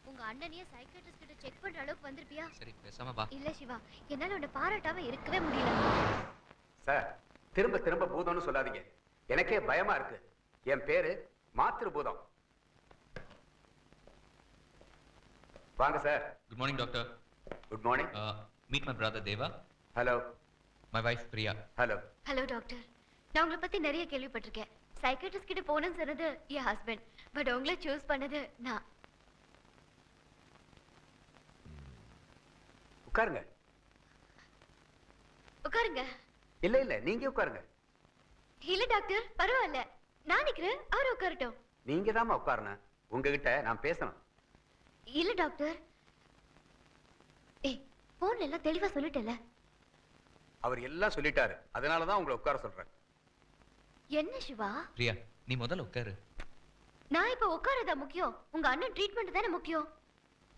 உங்க அண்ணனையே சைக்கியாட்ரிஸ்ட் கிட்ட செக் பண்ற அளவுக்கு வந்திருப்பியா? சரி பேசாம வா. இல்ல சிவா, என்னால உன்னை பாராட்டாம இருக்கவே முடியல. சார், திரும்ப திரும்ப பூதம்னு சொல்லாதீங்க. எனக்கே பயமா இருக்கு. என் பேரு மாத்திரு பூதம். வாங்க sir. Good morning doctor. Good morning. Meet my brother Deva. Hello. My wife Priya. Hello. Hello doctor. நான் உங்களை பத்தி நிறைய கேள்விப்பட்டிருக்கேன். சைக்கியாட்ரிஸ்ட் கிட்ட போனேன்னு சொன்னது என் ஹஸ்பண்ட், பட் உங்களை சூஸ் பண்ணது நான். உட்காருங்க. உட்காருங்க. இல்ல இல்ல, நீங்க உட்காருங்க. இல்ல டாக்டர், பரவாயில்ல, நான் நிக்கிறேன், அவரு உட்காரட்டும். நீங்க தாமா உட்காரணும். உங்ககிட்ட நான் பேசணும். இல்ல டாக்டர். ஏய், போன்ல எல்லாம் தெளிவா சொல்லிட்டேல. அவர் எல்லாம் சொல்லிட்டாரு, அதனாலதான் உங்களை உட்கார சொல்றேன். என்ன சிவா? பிரியா, நீ முதல்ல உட்காரு. நான் இப்ப உட்காரதா முக்கியம்? உங்க அண்ணன் ட்ரீட்மெண்ட் தானே முக்கியம்.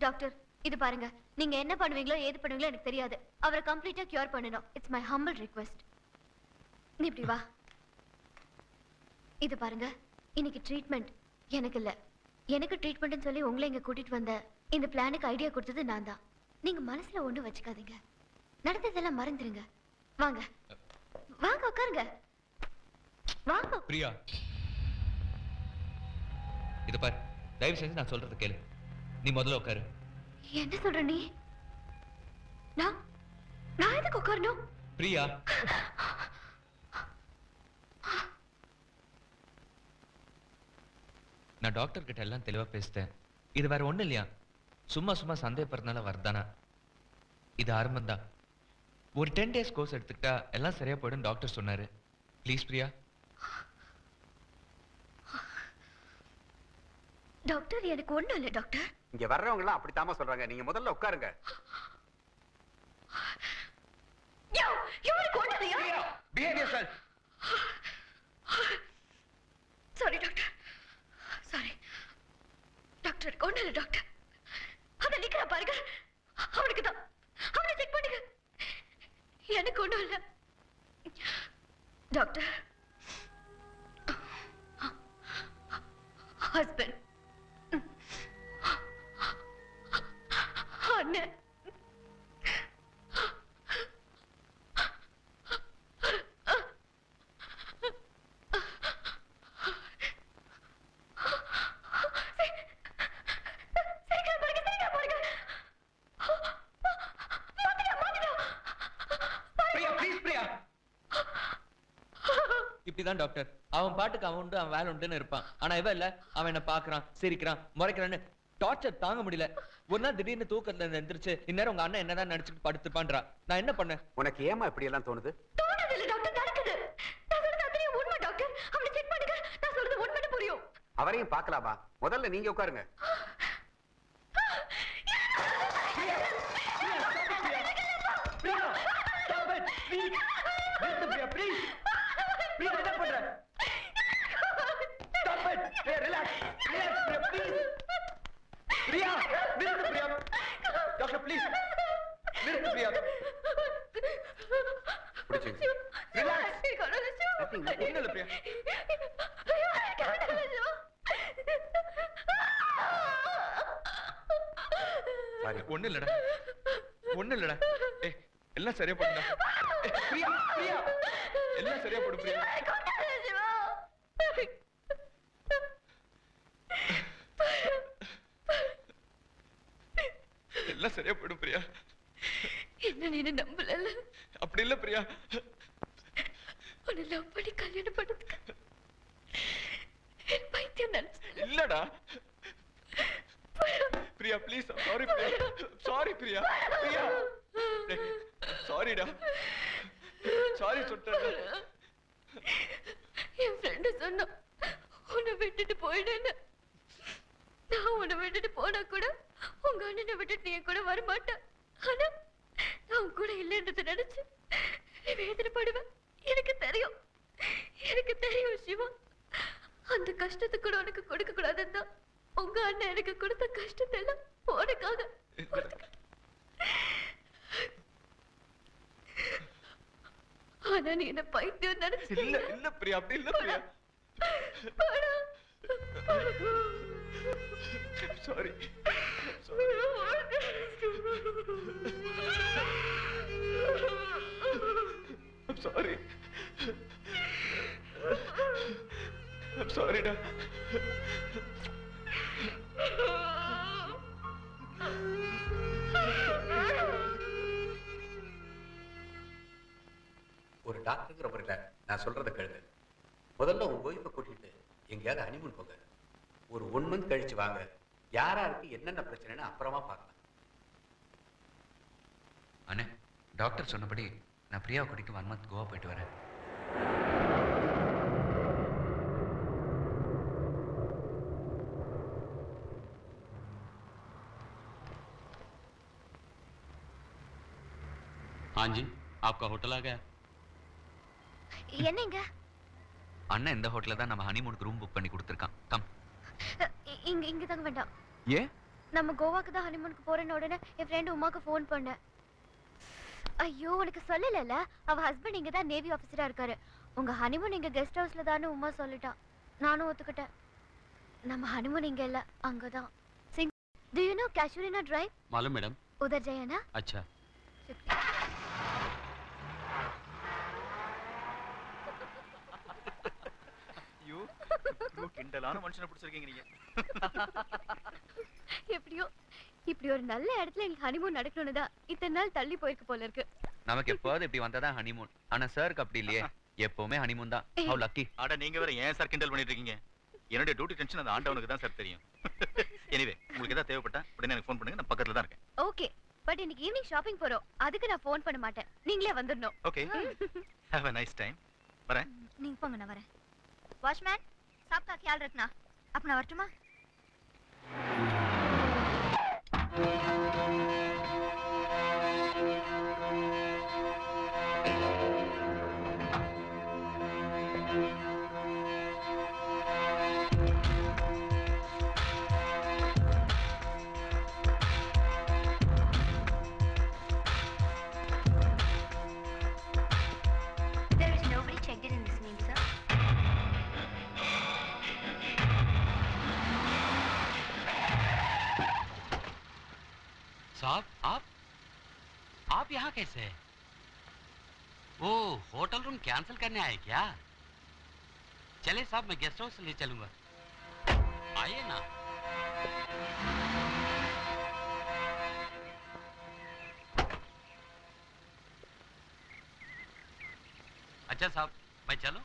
டாக்டர், இது பாருங்க, நீங்க என்ன பண்ணுவீங்களோ ஏது பண்ணுவீங்களோ எனக்கு தெரியாது. அவரை கம்ப்ளீட்டா கியூர் பண்ணணும். It's my humble request. நீ இப்படி வா. இது பாருங்க, இன்னைக்கு ட்ரீட்மெண்ட் எனக்கு இல்ல. எனக்கு ட்ரீட்மெண்ட்னு சொல்லி உங்களை இங்க கூட்டிட்டு வந்த இந்த பிளானுக்கு ஐடியா கொடுத்தது நான் தான். நீங்க மனசுல ஒண்ணு வச்சுக்காதீங்க. நடந்ததெல்லாம் மறந்துருங்க. வாங்க வாங்க, உட்காருங்க. வாங்க. பிரியா, இது பாரு, தயவு செஞ்சு நான் சொல்றது கேளு. நீ முதல்ல உட்காரு. என்ன சொல்ற நீ? நான் நான் எதுக்கு உட்காரணும்? பிரியா, நான் டாக்டர் கிட்ட எல்லாம் தெளிவா பேசிட்டேன். இது வேற ஒண்ணு இல்லையா, சும்மா சும்மா சந்தேகப்படுறதுனால வரதானா? இது ஆரம்பம் தான். ஒரு 10 days கோர்ஸ் எடுத்துக்கிட்டா எல்லாம் சரியா போயிடும் டாக்டர் சொன்னாரு. ப்ளீஸ் பிரியா. டாக்டர், எனக்கு ஒண்ணும் இல்ல டாக்டர். இங்க வர்றவங்க எல்லாம் அப்படித்தாமா சொல்றாங்க. நீங்க முதல்ல உட்காருங்க. Sorry doctor, sorry doctor. ஒண்ணும் இல்ல டாக்டர். அத நிக்கிறா பாருங்க, அவனுக்கு தான். அவனை செக் பண்ணுங்க. எனக்கு ஒண்ணும் இல்ல டாக்டர். ஹஸ்பண்ட், அண்ணன், இப்படிதான் டாக்டர், அவன் பாட்டுக்கு அவன் உண்டு, அவன் வேலை உண்டுன்னு இருப்பான். ஆனா இவ இல்ல, அவன் என்ன பாக்குறான், சிரிக்கிறான், முறைக்கிறான்னு டார்ச்சர் தாங்க முடியல. ஒரு நாள் திடீர்னு தூக்கத்துல எந்திரிச்சு, இந்நேரம் உங்க அண்ணன் என்னதான் நடிச்சுட்டு படுத்துப்பான்றா. நான் என்ன பண்ணேன்? உனக்கு ஏமா இப்படி எல்லாம் தோணுது? தோணுது இல்ல டாக்டர், நடக்குது. நான் சொல்றது அத்தனையும் உண்மை டாக்டர். அவனை செக் பண்ணுங்க, நான் சொல்றது உண்மைன்னு புரியும். அவரையும் பார்க்கலாமா? முதல்ல நீங்க உட்காருங்க. ஒண்ணு இல்லடா, ஒண்ணு இல்லடா. எல்லாம் சரியா போடுடா. பிரியா, பிரியா, எல்லாம் சரியா போடு பிரியா. எல்லாம் சரியா போடும் பிரியா. என்ன நீ நம்பல? அப்படி இல்ல பிரியா. உன்னை லவ் பண்ணி கல்யாணம் பண்ணதுக்கு என் பைத்தியம் நினைச்சு இல்லடா Priya. Please, sorry Priya, sorry Priya, Priya, சாரிடா, சாரி சொல்லிட்டேன். என் ஃப்ரெண்டு சொன்னா உன்னை விட்டுட்டு போயிடுன்னு. நான் உன்னை விட்டுட்டு போனா கூட உங்க அண்ணனை விட்டுட்டு நீ கூட வரமாட்டேன். ஆனா நான் கூட இல்லைன்றத நினைச்சு நீ வேதனைப்படுவேன். எனக்கு தெரியும், எனக்கு தெரியும் சிவா. அந்த கஷ்டத்தை கூட உனக்கு கொடுக்க கூடாதுன்னு தான் உங்க அண்ணன் எனக்கு கொடுத்த கஷ்டத்தை எல்லாம் உனக்காக. ஆனா நீ என்ன பைத்தியம் நினைச்சு. இல்ல இல்ல பிரியா, அப்படி இல்ல Priya. Sorry, I'm sorry. I'm sorry, டா. ஒரு டாக்டருங்கிற முறையில் நான் சொல்றதை கேளுங்க. முதல்ல உங்க ஒய்ஃபை கூட்டிட்டு எங்கேயாவது ஹனிமூன் போங்க. ஒரு 1 மந்த் கழிச்சு வாங்க. யாராருக்கு என்னென்ன பிரச்சனைன்னு அப்புறமா பார்க்கலாம். அண்ணே, டாக்டர் சொன்னபடி நான் பிரியாவை கூட்டிட்டு 1 மந்த் கோவா போயிட்டு வரேன். हाँ जी, आपका होटल आ गया। என்னங்க அண்ணன் இந்த ஹோட்டல்ல தான் நம்ம ஹனிமூனுக்கு ரூம் புக் பண்ணி கொடுத்துருக்கான். கம். இங்க இங்க தங்க வேண்டாம். ஏ? நம்ம கோவாக்கு தான் ஹனிமூனுக்கு போறேன்னு உடனே என் ஃப்ரெண்ட் உமாக்கு ஃபோன் பண்ணேன். ஐயோ உனக்கு சொல்லலல, அவ ஹஸ்பண்ட் இங்க தான் நேவி ஆபீசரா இருக்காரு. உங்க ஹனிமூன் இங்க கெஸ்ட் ஹவுஸ்ல தானு உமா சொல்லிட்டான். நானும் ஒத்துக்கிட்டேன். நம்ம ஹனிமூன் இங்க இல்ல, அங்கதான். Singh, do you know Casuarina Drive? मालूम मैडम। उधर जाइए ना। अच्छा। கிண்டலான மனுஷனை பிடிச்சிருக்கீங்க நீங்க. எப்படியோ இப்படி ஒரு நல்ல இடத்துல எங்களுக்கு ஹனிமூன் நடக்கணும்னு தான் இத்தனை நாள் தள்ளி போயிருக்கு போல இருக்கு. நமக்கு எப்போது இப்படி வந்தாதான் ஹனிமூன். ஆனா சாருக்கு அப்படி இல்லையே, எப்பவுமே ஹனிமூன் தான். How lucky. அட நீங்க வேற ஏன் சார் கிண்டல் பண்ணிட்டு இருக்கீங்க? என்னோட டியூட்டி டென்ஷன் அந்த ஆண்டவனுக்கு தான் சார் தெரியும். எனிவே உங்களுக்கு ஏதாவது தேவைப்பட்டா உடனே எனக்கு ஃபோன் பண்ணுங்க, நான் பக்கத்துல தான் இருக்கேன். ஓகே, பட் இன்னைக்கு ஈவினிங் ஷாப்பிங் போறோம். அதுக்கு நான் ஃபோன் பண்ண மாட்டேன், நீங்களே வந்துடணும். Okay, have a nice time. வரேன். நீங்க போங்க, நான் வரேன். வாட்ச்மேன், सबका ख्याल रखना. अपना वर्तमा. There is nobody checked in this name, sir. साहब, आप यहाँ कैसे? ओ, होटल रूम कैंसिल करने आए क्या? चले साहब, मैं गेस्ट हाउस ले चलूंगा। आइए ना। अच्छा साहब, मैं चलूं?